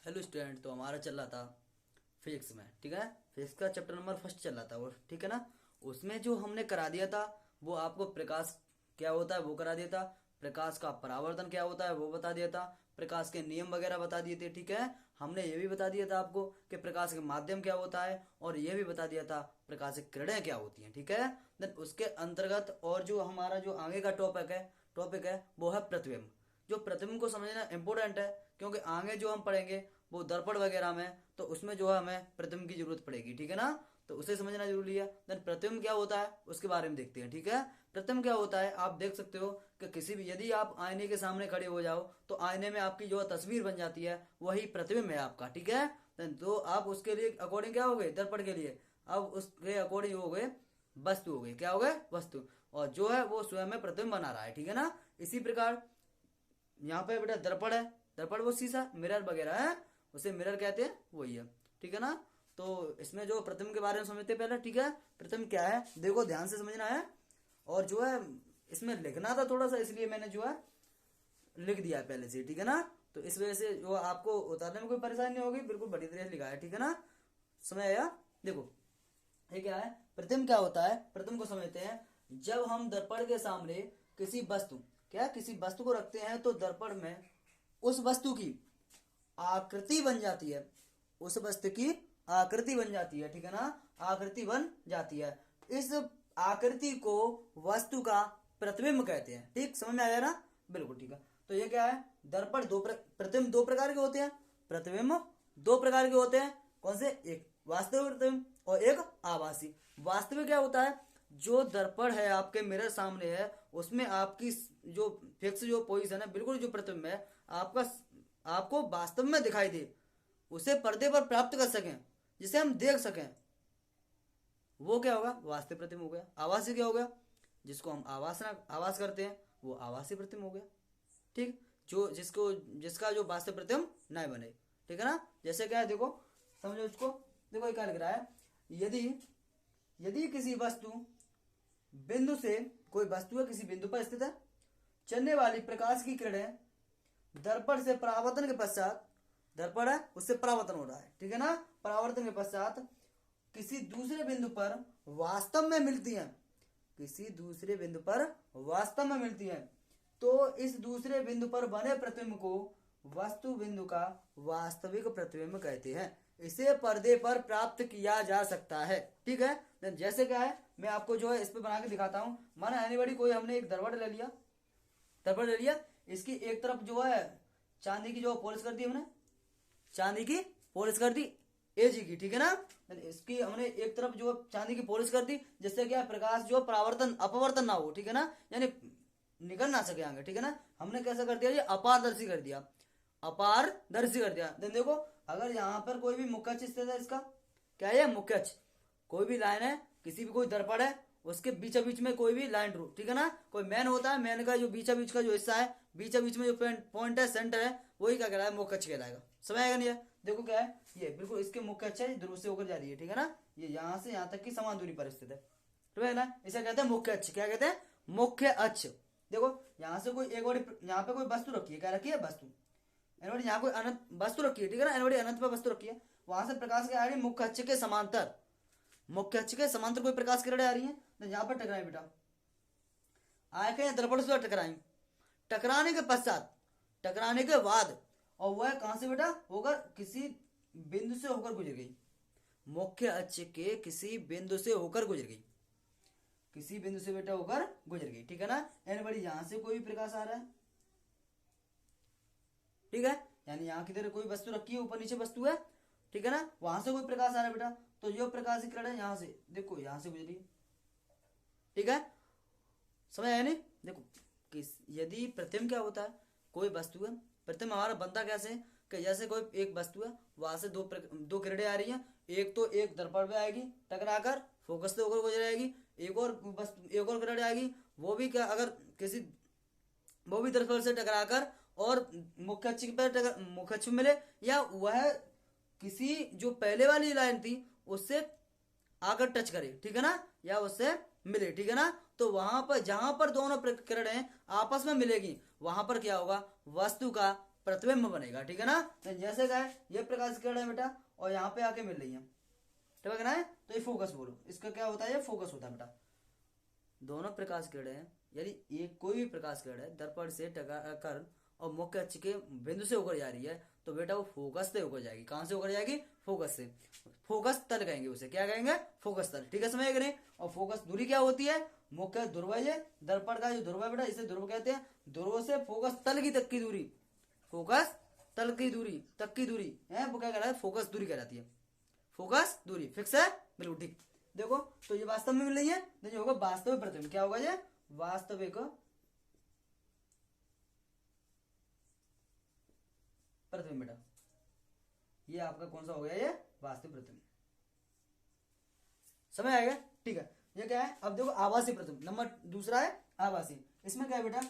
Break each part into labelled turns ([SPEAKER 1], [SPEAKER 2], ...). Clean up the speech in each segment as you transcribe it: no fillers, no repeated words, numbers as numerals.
[SPEAKER 1] Hello student. तो हमारा चल रहा था फिजिक्स में, ठीक है। फिजिक्स का चैप्टर नंबर फर्स्ट चल रहा था वो, ठीक है ना। उसमें जो हमने करा दिया था वो आपको प्रकाश क्या होता है वो करा दिया था, प्रकाश का परावर्तन क्या होता है वो बता दिया था, प्रकाश के नियम वगैरह बता दिए थे, ठीक है। हमने ये भी बता दिया था आपको कि प्रकाश के माध्यम क्या होता है, और ये भी बता दिया था प्रकाशिक किरणें क्या होती हैं, ठीक है। देन उसके अंतर्गत और जो हमारा जो आगे का टॉपिक है वो है प्रतिबिंब। जो प्रतिबिंब को समझना इम्पोर्टेंट है, क्योंकि आगे जो हम पढ़ेंगे वो दर्पण वगैरह में, तो उसमें जो है हमें प्रतिबिंब की जरूरत पड़ेगी, ठीक है ना। तो उसे समझना जरूरी है। देन प्रतिबिंब क्या होता है उसके बारे में देखते हैं, ठीक है। प्रतिबिंब क्या होता है, आप देख सकते हो कि किसी भी यदि आप आईने के सामने खड़े हो जाओ तो आईने में आपकी जो तस्वीर बन जाती है वही प्रतिबिंब है आपका, ठीक है। देन तो आप उसके लिए अकॉर्डिंग क्या हो गए दर्पण के लिए, अब उसके अकॉर्डिंग हो गए वस्तु, हो गई क्या हो गए वस्तु, और जो है वो स्वयं में प्रतिबिंब बना रहा है, ठीक है ना। इसी प्रकार यहाँ पे बेटा दर्पण है, दर्पण वो शीशा मिरर वगैरह है, उसे मिरर कहते हैं, वही है, ठीक है ना। तो इसमें जो प्रतिबिंब के बारे में समझते हैं पहले, ठीक है। प्रतिबिंब क्या है देखो ध्यान से समझना है, और जो है इसमें लिखना था थोड़ा सा, इसलिए मैंने जो है लिख दिया है पहले से, ठीक है ना। तो इस वजह से जो आपको उतारने में कोई परेशानी नहीं होगी, बिल्कुल बढ़िया तरह से लिखा है, ठीक है ना। समझ आया। देखो ये क्या है, प्रतिबिंब क्या होता है, प्रतिबिंब को समझते हैं। जब हम दर्पण के सामने किसी वस्तु को रखते हैं तो दर्पण में उस वस्तु की आकृति बन जाती है, उस वस्तु की आकृति बन जाती है, ठीक है ना। आकृति बन जाती है, इस आकृति को वस्तु का प्रतिबिंब कहते हैं, ठीक समझ में आया ना, बिल्कुल ठीक है। तो ये क्या है, दर्पण प्रतिबिंब दो प्रकार के होते हैं, प्रतिबिंब दो प्रकार के होते हैं, कौन से, एक वास्तविक प्रतिबिंब और एक आभासी। वास्तविक क्या होता है, जो दर्पण है आपके मिरर सामने है उसमें आपकी जो फिक्स जो पोजीशन है, बिल्कुल जो प्रतिबिंब है आपका, आपको वास्तव में दिखाई दे, उसे पर्दे पर प्राप्त कर सकें, जिसे हम देख सकें, वो क्या होगा वास्तविक प्रतिबिंब हो गया। आभासी क्या हो गया, जिसको हम आभास करते हैं वो आभासी प्रतिबिंब हो गया, ठीक। जो जिसका जो वास्तविक प्रतिबिंब नहीं बने, ठीक है ना। जैसे क्या है देखो समझो इसको, देखो ये क्या लिख रहा है, यदि यदि किसी वस्तु बिंदु से, कोई वस्तु है किसी बिंदु पर स्थित है, चलने वाली प्रकाश की किरणें दर्पण से परावर्तन के पश्चात, दर्पण है उससे परावर्तन हो रहा है, ठीक है ना, परावर्तन के पश्चात किसी दूसरे बिंदु पर वास्तव में मिलती हैं, किसी दूसरे बिंदु पर वास्तव में मिलती हैं, तो इस दूसरे बिंदु पर बने प्रतिबिंब को वस्तु बिंदु का वास्तविक प्रतिबिंब कहते हैं। इसे पर्दे पर प्राप्त किया जा सकता है, ठीक है। जैसे क्या है मैं आपको जो है इस पे बना के दिखाता हूं। माना एनीबॉडी कोई हमने एक दर्पण ले लिया, इसकी एक तरफ जो है चांदी की जो पॉलिश कर दी हमने, चांदी की पॉलिश कर दी एजी की, ठीक है ना। इसकी हमने एक तरफ जो चांदी की पॉलिश कर दी, जिससे क्या प्रकाश जो परावर्तन अपवर्तन ना हो, ठीक है ना, यानी निकल ना सके आगे, ठीक है ना। हमने कैसा कर दिया, ये अपारदर्शी कर दिया, अपारदर्शी कर दिया। देन देखो अगर यहाँ पर कोई भी मुख्य अक्ष स्थित है, इसका क्या है मुख्य अक्ष, कोई भी लाइन है, किसी भी कोई दर्पण है उसके बीच बीच में कोई भी लाइन ड्रू, ठीक है ना। कोई मैन होता है, मैन का जो बीच बीच का जो हिस्सा है, बीच बीच में जो पॉइंट है, सेंटर है, वही क्या कहलाएगा मुख्य अक्ष कहलाएगा। समझ आएगा नहीं है। देखो क्या है ये बिल्कुल इसके मुख्य अक्ष है, ध्रुव से होकर जा रही है, ठीक है ना। ये यहाँ से यहाँ तक की समान दूरी पर स्थित है, ठीक है ना। इसे कहते हैं मुख्य अक्ष, क्या कहते हैं मुख्य अक्ष। देखो यहाँ से कोई एक और यहाँ पे कोई वस्तु रखी है, क्या रखी है वस्तु, एनोडी यहाँ कोई अनंत वस्तु रखी है, ठीक है ना, एनोडी अनंत पे वस्तु रखी है, वहां से प्रकाश की आ रही है मुख्य अक्ष के समांतर, मुख्य अक्ष के समांतर कोई प्रकाश किरणें आ रही है, तो यहाँ पर टकराई बेटा, आए के दर्पण से टकराई, टकराने के पश्चात, टकराने के बाद, और वह कहां से बेटा होकर किसी बिंदु से होकर गुजर गई, मुख्य अक्ष के किसी बिंदु से होकर गुजर गई, किसी बिंदु से बेटा होकर गुजर गई, ठीक है ना। यानी बड़ी यहां से कोई भी प्रकाश आ रहा है, ठीक है, यानी यहाँ की तरह कोई वस्तु रखी है, ऊपर नीचे वस्तु है, ठीक है ना, वहां से कोई प्रकाश आ रहा है बेटा, तो जो प्रकाश की किरण है यहां से देखो यहां से गुजरी, ठीक है। समझ आया नहीं। देखो यदि प्रतिबिंब क्या होता है, कोई वस्तु है, प्रतिबिंब हमारा बनता कैसे है कि जैसे कोई एक वस्तु है, वहां से दो किरणें आ रही हैं, एक तो एक दर्पण पे आएगी टकराकर फोकस से होकर गुजर जाएगी, एक और किरण आएगी, वो भी क्या अगर किसी वो भी दर्पण से टकराकर और मुख्य अक्ष मिले, या वह किसी जो पहले वाली लाइन थी उससे आकर टच करे, ठीक है ना, या उससे मिले, ठीक है ना। तो वहां पर जहां पर दोनों किरणें आपस में मिलेगी वहां पर क्या होगा, वस्तु का प्रतिबिंब बनेगा, ठीक है ना। तो जैसे क्या है, ये प्रकाश किरण है बेटा और यहाँ पे आके मिल रही है, ठीक है ना। तो ये फोकस बोलो, इसका क्या होता है, ये फोकस होता है बेटा। दोनों प्रकाश किरण है, यदि एक कोई भी प्रकाश किरण है दर्पण से टकराकर और मुख्य अक्ष के बिंदु से होकर जा रही है तो बेटा वो फोकस से होकर जाएगी। कहां से होकर जाएगी, फोकस से। फोकस तल कहेंगे उसे, क्या कहेंगे, फोकस तल, ठीक है, समझ गए। और फोकस दूरी क्या होती है, मुख्य ध्रुव, दर्पण का जो ध्रुव है बेटा इसे ध्रुव कहते हैं। ध्रुव से फोकस तल की तक की दूरी, फोकस तल की दूरी तक की दूरी है वो क्या कहलाता है, फोकस दूरी कहलाती है। फोकस दूरी फिक्स है, बिल्कुल ठीक। देखो तो ये वास्तव में मिल रही है, तो ये होगा वास्तविक प्रतिबिंब। क्या होगा ये, वास्तविक प्रतिबिंब बेटा। ये आपका कौन सा हो गया, ये वास्तविक प्रतिबिंब, समझ आएगा, ठीक है। ये क्या है, अब देखो आभासी प्रतिबिंब नंबर दूसरा है आभासी। इसमें क्या है बेटा,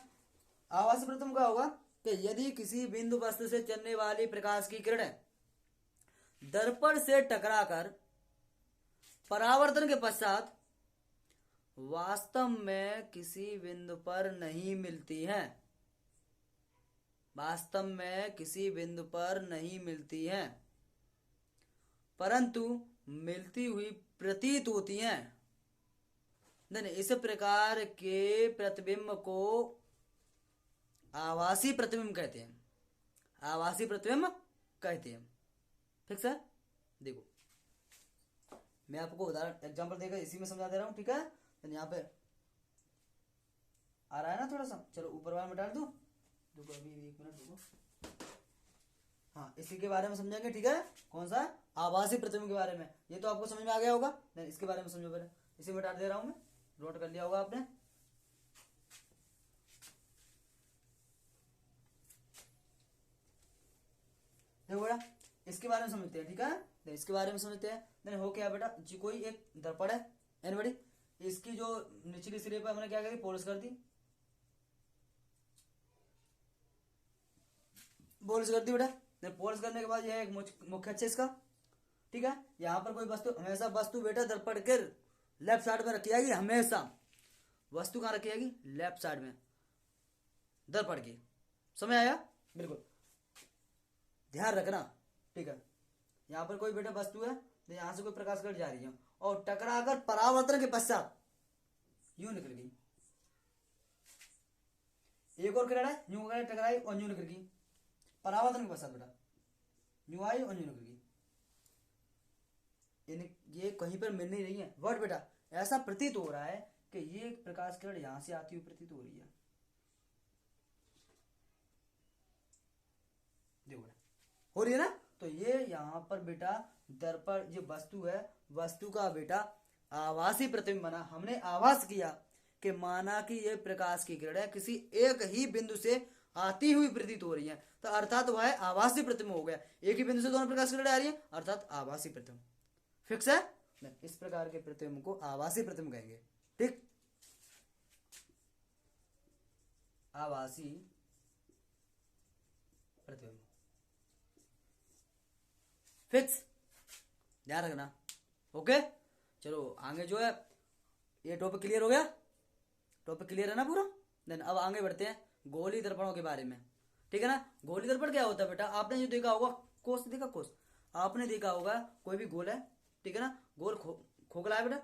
[SPEAKER 1] आभासी प्रतिबिंब क्या होगा कि यदि किसी बिंदु वस्तु से चलने वाली प्रकाश की किरणें दर्पण से टकराकर परावर्तन के पश्चात वास्तव में किसी बिंदु पर नहीं मिलती हैं, वास्तव में किसी बिंदु पर नहीं मिलती हैं परंतु मिलती हुई प्रतीत होती हैं। इस प्रकार के प्रतिबिंब को आभासी प्रतिबिंब कहते हैं, आभासी प्रतिबिंब कहते हैं, ठीक है। देखो मैं आपको उदाहरण एग्जांपल देकर इसी में समझा दे रहा हूं, ठीक है। तो यहाँ पे आ रहा है ना थोड़ा सा, चलो ऊपर वाला में डाल दो, देखो अभी 1 मिनट रुको। हाँ इसी के बारे में समझेंगे, ठीक है। कौन सा, आभासी प्रतिबिंब के बारे में। ये तो आपको समझ में आ गया होगा, नहीं इसके बारे में समझो पहले। इसी में डाल दे रहा हूं मैं, नोट कर लिया होगा आपने। देखो बेटा इसके बारे में समझते हैं, ठीक है। इसके बारे में समझते हैं। नहीं हो क्या बेटा जी, कोई एक दर्पण है एनबडी, इसकी जो निचली सिरे पर हमने क्या करी, पॉलिश कर दी, पॉलिश कर दी बेटा। पॉलिश करने के बाद यह एक मुख्य अक्ष इसका, ठीक है। यहाँ पर कोई वस्तु, हमेशा वस्तु बेटा दर्पण के लेफ्ट साइड में रखी जाएगी, हमेशा वस्तु कहाँ रखी जाएगी, लेफ्ट साइड में दर्पण की, समझ आया, बिल्कुल ध्यान रखना, ठीक है। यहाँ पर कोई बेटा वस्तु है, यहाँ से कोई प्रकाश किरण जा रही है और टकराकर परावर्तन के पश्चात यूं निकल गई। एक और किरण है, यूं टकराई और यूं निकल गई, परावर्तन के पश्चात बेटा यूं आई और यूं निकल गई। ये कहीं पर मिल नहीं रही है वर्ड बेटा, ऐसा प्रतीत हो रहा है कि ये प्रकाश किरण यहां से आती हुई प्रतीत हो रही है। देखो बेटा हो रही है ना। तो ये यहाँ पर बेटा दर्पण जो वस्तु है, वस्तु का बेटा आभासी प्रतिबिंब बना। हमने आभास किया कि माना कि ये प्रकाश की किरण किसी एक ही बिंदु से आती हुई प्रतीत हो रही है, तो अर्थात वह आभासी प्रतिबिंब हो गया। एक ही बिंदु से दोनों प्रकाश की किरण आ रही है, अर्थात आभासी प्रतिबिंब, फिक्स है। इस प्रकार के प्रतिबिंब को आभासी प्रतिबिंब कहेंगे, ठीक। आभासी प्रतिबिंब फिक्स, ध्यान रखना, ओके। चलो आगे जो है, ये टॉपिक क्लियर हो गया, टॉपिक क्लियर है ना पूरा। देन अब आगे बढ़ते हैं गोली दर्पणों के बारे में, ठीक है ना। गोली दर्पण क्या होता है बेटा, आपने जो देखा होगा कोष, देखा कोष, आपने देखा होगा कोई भी गोल है, ठीक है ना, गोल खोखला है बेटा,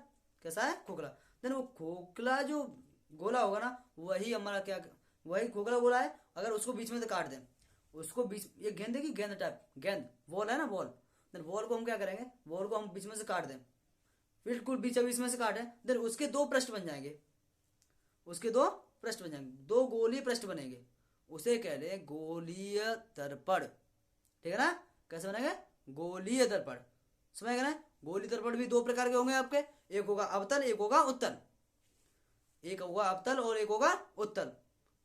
[SPEAKER 1] कैसा है, खोखला। देन वो खोखला जो गोला होगा ना, वही हमारा क्या, वही खोखला गोला है। अगर उसको बीच में से काट दें, उसको बीच, ये गेंद की गेंद टाइप, गेंद बॉल है ना, बॉल, देन बॉल को हम क्या करेंगे, बॉल को हम बीच में से काट दें, बिल्कुल बीच में से काटें, देन उसके दो पृष्ठ बन जाएंगे, उसके दो पृष्ठ बन जाएंगे, दो गोलीय पृष्ठ बनेंगे, उसे कह ले गोलीय दर्पण, ठीक है ना। कैसे बनेंगे, गोलीय दर्पण, समझ गए ना। गोलीय दर्पण भी दो प्रकार के होंगे आपके, एक होगा अवतल, एक होगा उत्तल, एक होगा अवतल और एक होगा उत्तल,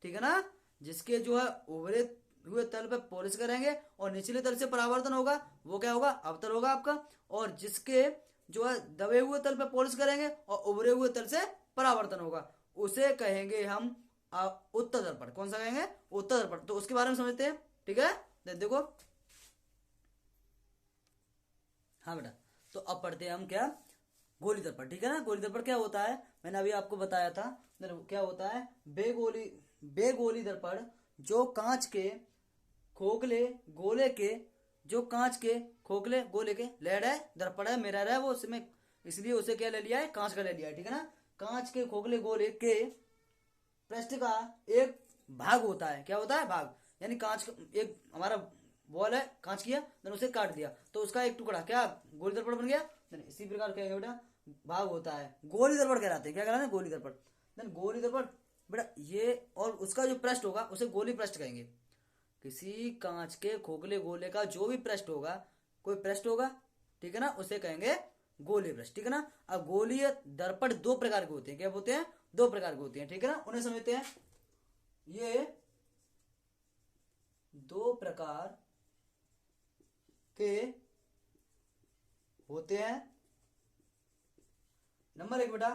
[SPEAKER 1] ठीक है ना। जिसके जो है उभरे हुए तल पे पॉलिश करेंगे और निचले तल से परावर्तन होगा, वो क्या होगा, अवतल होगा आपका। और जिसके जो है दबे हुए तल पे पॉलिश करेंगे और उभरे हुए तल से परावर्तन होगा, उसे कहेंगे हम उत्तल दर्पण। कौन सा कहेंगे, उत्तल दर्पण। तो उसके बारे में समझते हैं, ठीक है। देखो हाँ बेटा, तो अब पढ़ते हैं हम क्या, गोली दर्पण, ठीक है ना। गोली दर्पण क्या होता है, मैंने अभी आपको बताया था, क्या होता है, बेगोली दर्पण जो कांच के खोखले गोले के, जो कांच के खोखले गोले के लेड है, दर्पण है, मिरर है, वो उसमें इसलिए उसे क्या ले लिया है, कांच का ले लिया है, ठीक है ना। कांच के खोखले गोले के पृष्ठ का एक भाग होता है, क्या होता है, भाग, यानी कांच का एक हमारा बॉल है कांच की है, देन उसे काट दिया तो उसका एक टुकड़ा क्या गोली दर्पण बन गया। देन इसी प्रकार क्या बेटा भाग होता है, गोली दर्पण कहलाते हैं, क्या कहलाते हैं, गोली दर्पण। देन गोली दर्पण बेटा ये, और उसका जो पृष्ठ होगा उसे गोली पृष्ठ कहेंगे। किसी कांच के खोखले गोले का जो भी पृष्ठ होगा, कोई पृष्ठ होगा, ठीक है ना, उसे कहेंगे गोली पृष्ठ, ठीक है ना। अब गोलीय दर्पण दो प्रकार के होते हैं, क्या होते हैं, दो प्रकार के होते हैं, ठीक है ना, उन्हें समझते हैं। ये दो प्रकार के होते हैं। नंबर एक बेटा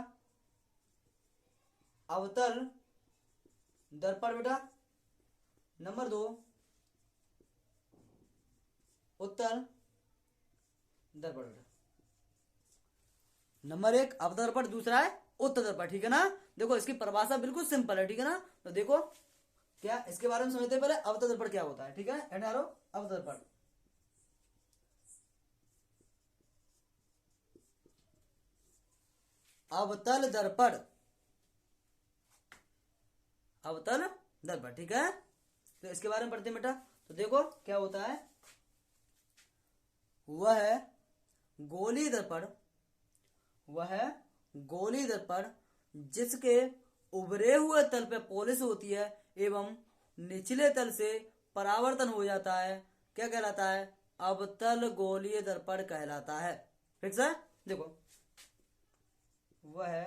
[SPEAKER 1] अवतल दर्पण बेटा, नंबर दो उत्तल दर्पण बेटा। नंबर एक अवतल दर्पण, दूसरा है उत्तल दर्पण, ठीक है ना। देखो इसकी परिभाषा बिल्कुल सिंपल है, ठीक है ना। तो देखो क्या इसके बारे में समझते हैं पहले, अवतल दर्पण क्या होता है, ठीक है। अवतल दर्पण, अवतल दर्पण, अवतल दर्पण, ठीक है। तो इसके बारे में पढ़ते हैं बेटा। तो देखो क्या होता है, वह है गोली दर्पण, वह गोली दर्पण जिसके उभरे हुए तल पे पॉलिश होती है एवं निचले तल से परावर्तन हो जाता है, क्या कहलाता है, अवतल गोलीय दर्पण कहलाता है। फिक्स है। देखो वह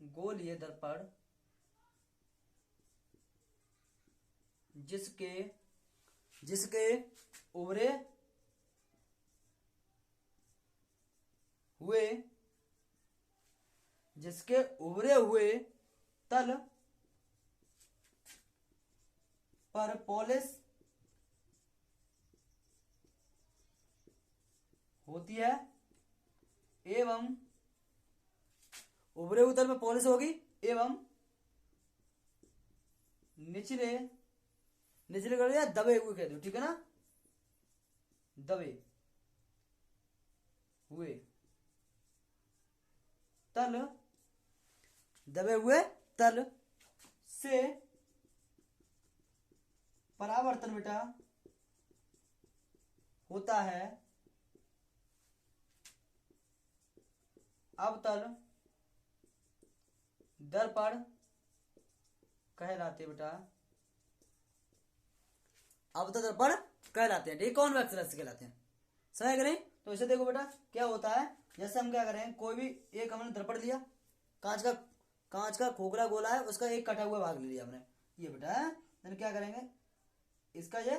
[SPEAKER 1] गोलीय दर्पण जिसके जिसके उभरे हुए जिसके उभरे हुए तल पर पॉलिश होती है एवं उभरे हुए तल पर पॉलिश होगी एवं निचले निचले कर दिया दबे हुए कह दो, ठीक है ना, दबे हुए तल, दबे हुए तल से परावर्तन बेटा होता है, अवतल दर्पण कहलाते बेटा, अवतल दर्पण कहलाते हैं, ठीक, कॉन्वेक्स लेंस कहलाते हैं, समझ गए। तो इसे देखो बेटा क्या होता है, जैसे हम क्या करें, कोई भी एक हमने दर्पण लिया, कांच का खोखला गोला है, उसका एक कटा हुआ भाग ले लिया हमने, ये बेटा है। फिर क्या करेंगे, इसका ये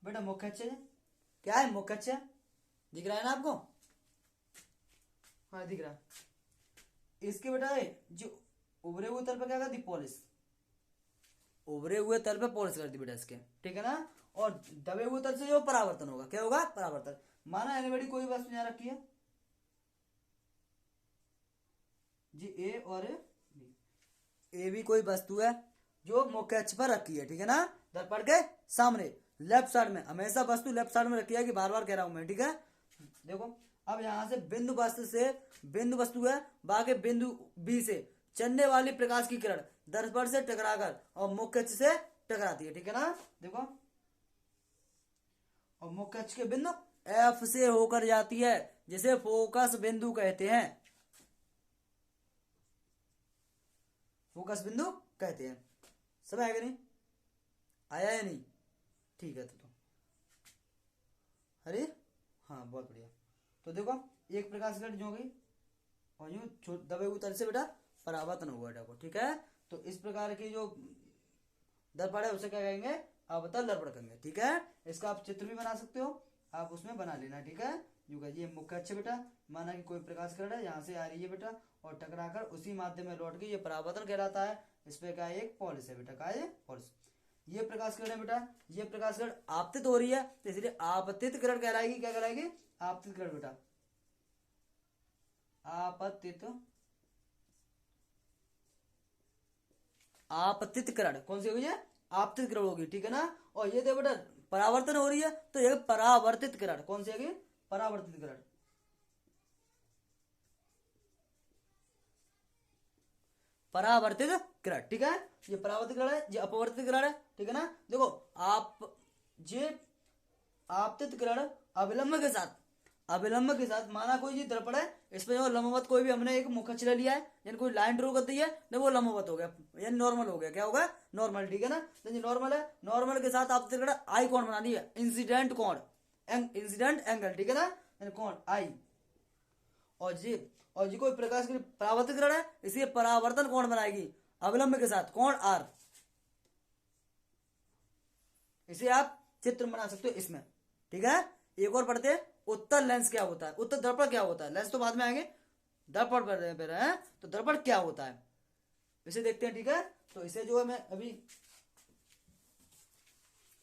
[SPEAKER 1] बेटा मुख्य अक्ष है, क्या है, मुख्य अक्ष दिख रहा है ना आपको, हाँ दिख रहा है। इसके बेटा जो उभरे हुए तल पर क्या कर दी, पॉलिश, उभरे हुए तल पे पॉलिश कर दी बेटा इसके, ठीक है ना। और दबे हुए तल से जो परावर्तन होगा, क्या होगा, परावर्तन। माना एनीबॉडी कोई वस्तु यहां रखी है जी, ए और ए भी कोई वस्तु है जो मुख्य अक्ष पर रखी है, ठीक है ना, दर्पण के सामने लेफ्ट साइड में, हमेशा वस्तु लेफ्ट साइड में रखी है, कि बार बार कह रहा हूं मैं, ठीक है। देखो अब यहां से बिंदु वस्तु है, बाकी बिंदु बी से चलने वाली प्रकाश की किरण दर्पण से टकराकर और मुख्य अक्ष से टकराती है, ठीक है ना। देखो और मुख्य अक्ष के बिंदु एफ से होकर जाती है, जिसे फोकस बिंदु कहते हैं, फोकस बिंदु कहते हैं। सब आएगा नहीं, आया या नहीं, ठीक है। तो अरे हाँ बहुत बढ़िया। तो देखो एक प्रकाश किरण जो गई और यूं दबे हुए तल से बेटा परावर्तन हुआ बेटा को, ठीक है। तो इस प्रकार की जो दर्पण है उसे क्या कहेंगे, अवतल दर्पण कहेंगे, ठीक है। इसका आप चित्र भी बना सकते हो, आप उसमें बना लेना, ठीक है। ये मुख्य अक्ष बेटा, माना कि कोई प्रकाश किरण है यहाँ से आ रही है बेटा और टकराकर उसी माध्यम में लौट के ये परावर्तन कहलाता है। इस पे क्या एक पॉलिश है बेटा, क्या है पॉलिश। ये प्रकाश किरण है बेटा, ये प्रकाश किरण आपतित हो रही है तो इसलिए आपतित किरण कहलाएगी, क्या कहलाएगी, आपतित किरण बेटा, आपतित आपतित किरण, कौन सी होगी ये? आपतित किरण होगी, ठीक है ना। और ये देखो बेटा परावर्तन हो रही है तो ये परावर्तित किरण, कौन सी होगी? परावर्तित किरण। परावर्तित किरण, ठीक है। ये परावर्तित किरण है, ये अपवर्तित किरण है, ठीक है ना। देखो आप ये आपतित किरण अविलंब के साथ माना कोई जी दर्पण है, इसमें जो लंबवत कोई भी हमने एक मुखचिरा लिया है, यानी कोई लाइन ड्रॉ कर दी है ना, वो लंबवत हो गया, यानी नॉर्मल हो गया, क्या होगा? नॉर्मल, ठीक है ना। तो ये नॉर्मल है, नॉर्मल के साथ आपतित किरण आई कोण बना दी है, इंसिडेंट कोण, इंसिडेंट एंगल, ठीक है ना, यानी कोण आई। और जी कोई प्रकाश की परावर्तित किरण है, इसलिए परावर्तन कोण बनाएगी अविलंब के साथ, कोण आर। इसे आप चित्र बना सकते हो इसमें, ठीक है। एक और पढ़ते हैं, उत्तल लेंस क्या होता है, उत्तल दर्पण क्या होता है, लेंस तो बाद में आएंगे, दर्पण पर है। तो दर्पण क्या होता है इसे देखते हैं, ठीक है। तो इसे जो है मैं अभी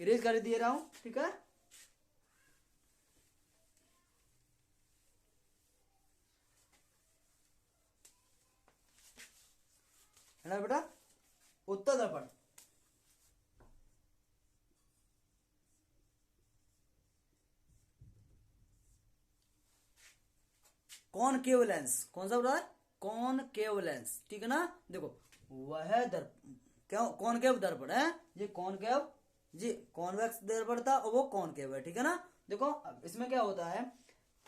[SPEAKER 1] इरेज कर दे रहा हूं, ठीक है। है ना बेटा, उत्तल दर्पण, कॉनकेव लेंस, कौन सा बता है? कॉनकेव लेंस, ठीक है ना। देखो वह दर्पण, क्या कॉनकेव दर्पण है, ये कॉनकेव, जी कॉन्वेक्स दर्पण था और वो कॉनकेव है, ठीक है ना। देखो अब इसमें क्या होता है,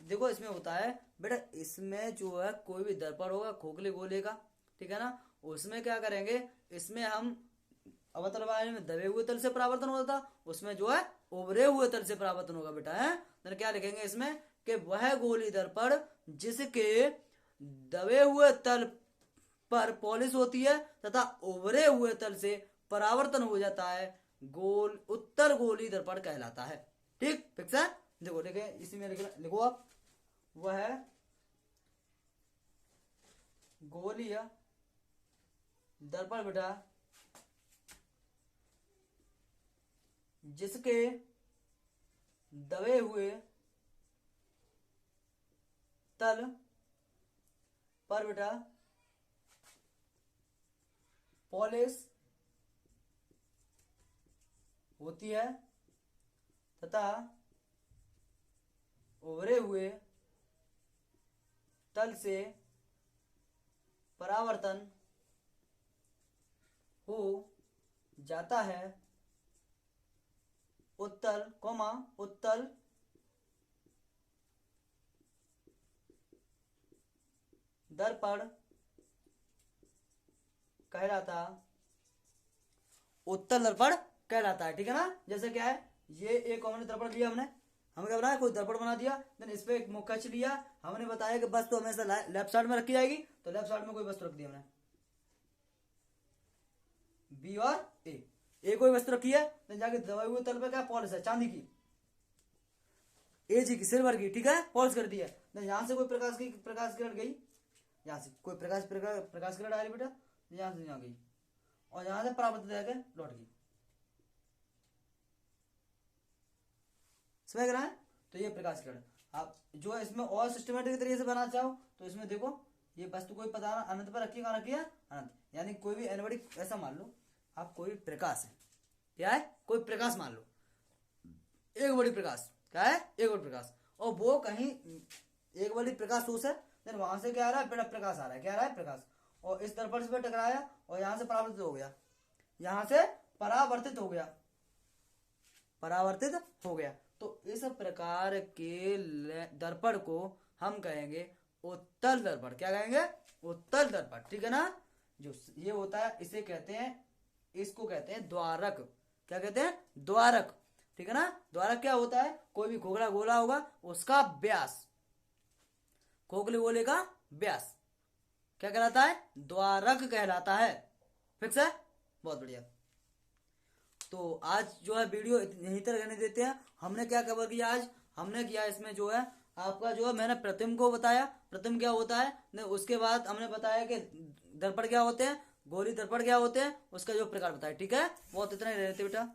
[SPEAKER 1] देखो इसमें होता है बेटा, इसमें जो है कोई भी दर्पण होगा खोखले गोले का, ठीक है ना, उसमें क्या करेंगे, इसमें हम अवतल वायु में दबे हुए तल से परावर्तन होता था, उसमें जो है उभरे हुए तल से परावर्तन होगा बेटा, है। तो क्या लिखेंगे इसमें कि वह गोली दर्पण जिसके दबे हुए तल पर पॉलिश होती है तथा उभरे हुए तल से परावर्तन हो जाता है, गोल उत्तर गोली दर्पण कहलाता है, ठीक, फिक्स है। देखो देखे इसी में लिखो आप, वह गोलीय दर्पण बेटा जिसके दबे हुए तल पर बेटा पॉलिश होती है तथा उभरे हुए तल से परावर्तन हो जाता है, उत्तल दर्पण कहलाता, उत्तल दर्पण कहलाता है, ठीक है ना। जैसे क्या है, ये एक हमने दर्पण लिया, हमने क्या बनाया, कोई दर्पण बना दिया, देन इस पे एक मुखच लिया, हमने बताया कि वस्तु हमेशा लेफ्ट साइड में रखी जाएगी, तो लेफ्ट साइड में कोई वस्तु रख दी हमने, बी और ए कोई वस्तु रखी है, देन जाके दबाए हुए तल पे क्या पॉलिश है, चांदी की, ए जी की, सिल्वर की, ठीक है, पॉलिश कर दी है। देन यहां से कोई प्रकाश किरण गई, यहाँ से कोई प्रकाश किरण आ रही बेटा, यहाँ से यहाँ गई और यहाँ से परावर्तित होकर लौट गई, समझ रहा है। तो ये प्रकाश किरण आप जो है इसमें और सिस्टमेटिक तरीके से बनाना चाहो तो इसमें देखो, ये वस्तु कोई पता ना अनंत पर रखी, कहाँ रखी है, अनंत, यानी कोई भी एनबडी ऐसा मान लो आप, कोई प्रकाश है, क्या है, कोई प्रकाश मान लो, एक बड़ी प्रकाश, क्या है, एक बड़ी प्रकाश, और वो कहीं एक बड़ी प्रकाश सोर्स है, देन वहां से क्या आ रहा है, बेटा प्रकाश आ रहा है, क्या आ रहा है, प्रकाश, और इस दर्पण से टकराया और यहां से परावर्तित हो गया, यहां से परावर्तित हो गया, परावर्तित हो गया। तो इस प्रकार के दर्पण को हम कहेंगे उत्तल दर्पण, क्या कहेंगे, उत्तल दर्पण, ठीक है ना। जो ये होता है इसे कहते हैं, इसको कहते हैं द्वारक, क्या कहते हैं, द्वारक, ठीक है ना। द्वारक क्या होता है, कोई भी खोखला गोला होगा उसका व्यास, खोखले गोले का व्यास क्या कहलाता है, द्वारक कहलाता है, फिक्स है, बहुत बढ़िया। तो आज जो है वीडियो यहीं तक रहने देते हैं। हमने क्या कवर किया आज, हमने किया इसमें जो है आपका जो है मैंने प्रतिम को बताया, प्रतिम क्या होता है, उसके बाद हमने बताया कि दर्पण क्या होते हैं, गोली दर्पण क्या होते हैं, उसका जो प्रकार बताया, ठीक है। बहुत इतना ही रहते बेटा।